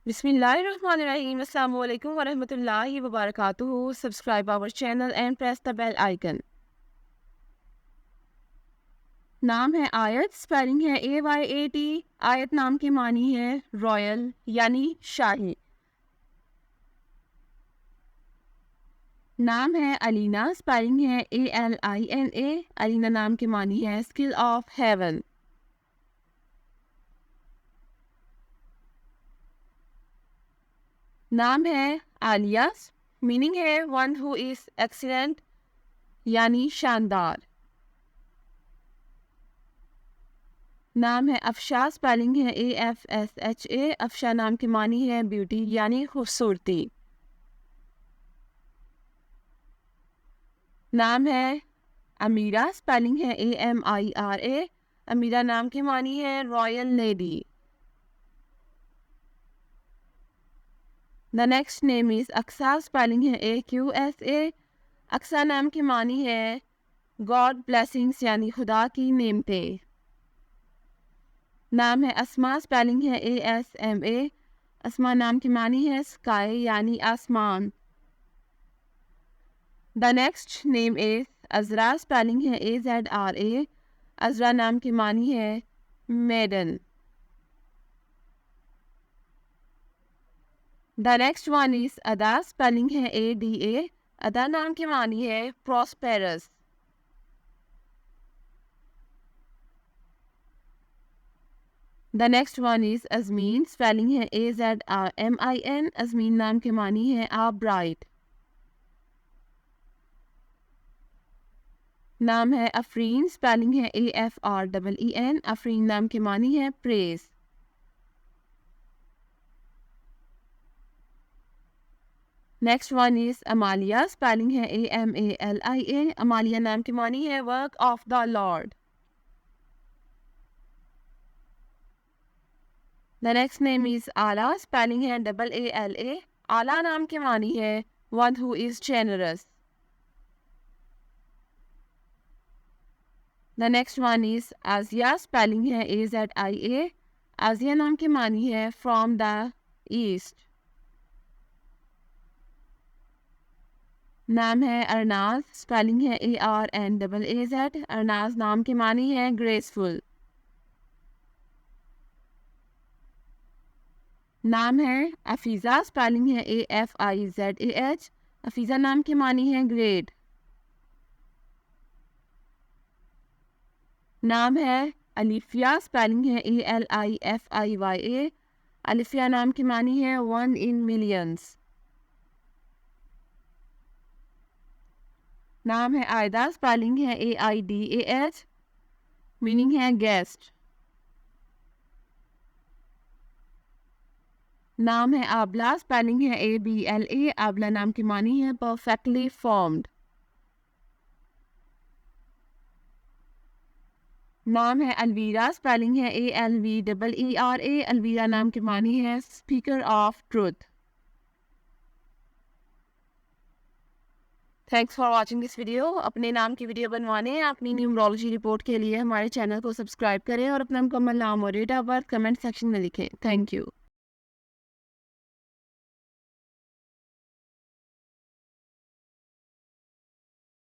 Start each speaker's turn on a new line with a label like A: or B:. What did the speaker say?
A: Bismillahirrahmanirrahim. Assalamu alaikum wa rahmatullahi wa barakatuhu. Subscribe our channel and press the bell icon. नाम है आयत, spelling है AYAT। आयत नाम के मानी है रॉयल यानी शाही। नाम है अलीना, स्पेलिंग है ALINA। अलीना नाम के मानी है स्किल ऑफ हेवन। नाम है आलिया, मीनिंग है वन हु इज एक्सीलेंट यानी शानदार। नाम है अफशा, स्पेलिंग है AFSHA। अफशा नाम की मानी है ब्यूटी यानी खूबसूरती। नाम है अमीरा, स्पेलिंग है AMIRA। अमीरा नाम की मानी है royal lady. The next name is Aqsa, spelling है AQSA। अक्सा नाम की मानी है गॉड ब्लेसिंग्स यानी खुदा की नेमतें। नाम है अस्मा, स्पेलिंग है ASMA। अस्मा नाम की मानी है स्काई यानी आसमान। The next name is Azra, spelling है AZRA। अजरा नाम की मानी है maiden. The next one is Ada, spelling है ADA। अदा नाम की मानी है prosperous. The next one is Azmeen, spelling है AZRMIN। अजमीन नाम की मानी है आप ब्राइट। नाम है अफरीन, स्पेलिंग है AFREEN। अफरीन नाम की मानी है praise. Next one is Amalia, spelling है AMALIA। अमालिया नाम की मानी है work of the lord. The next name is Aala, spelling है AALA। आला नाम की मानी है one who is generous. The next one is Azia, spelling है AZIA। आजिया नाम की मानी है फ्रॉम द ईस्ट। नाम है अरनाज, स्पेलिंग है ARNAAZ। अरनाज नाम की मानी है ग्रेसफुल। नाम है अफीज़ा, स्पेलिंग है AFIZAH। अफीज़ा नाम की मानी है ग्रेट। नाम है अलिफिया, स्पेलिंग है ALIFIYA। अलिफिया नाम की मानी है वन इन मिलियंस। नाम है आयदा, स्पेलिंग है AIDAH। मीनिंग है गेस्ट। नाम है आबला, स्पेलिंग है ABLA। आबला नाम की मानी है परफेक्टली फॉर्म्ड। नाम है अलवीरा, स्पेलिंग है ALVEERA। अलवीरा नाम की मानी है speaker of truth. Thanks for watching this video. अपने नाम की वीडियो बनवाने अपनी न्यूमरोलॉजी रिपोर्ट के लिए हमारे चैनल को सब्सक्राइब करें और अपना मुकम्मल नाम और date of birth comment section में लिखें। Thank you.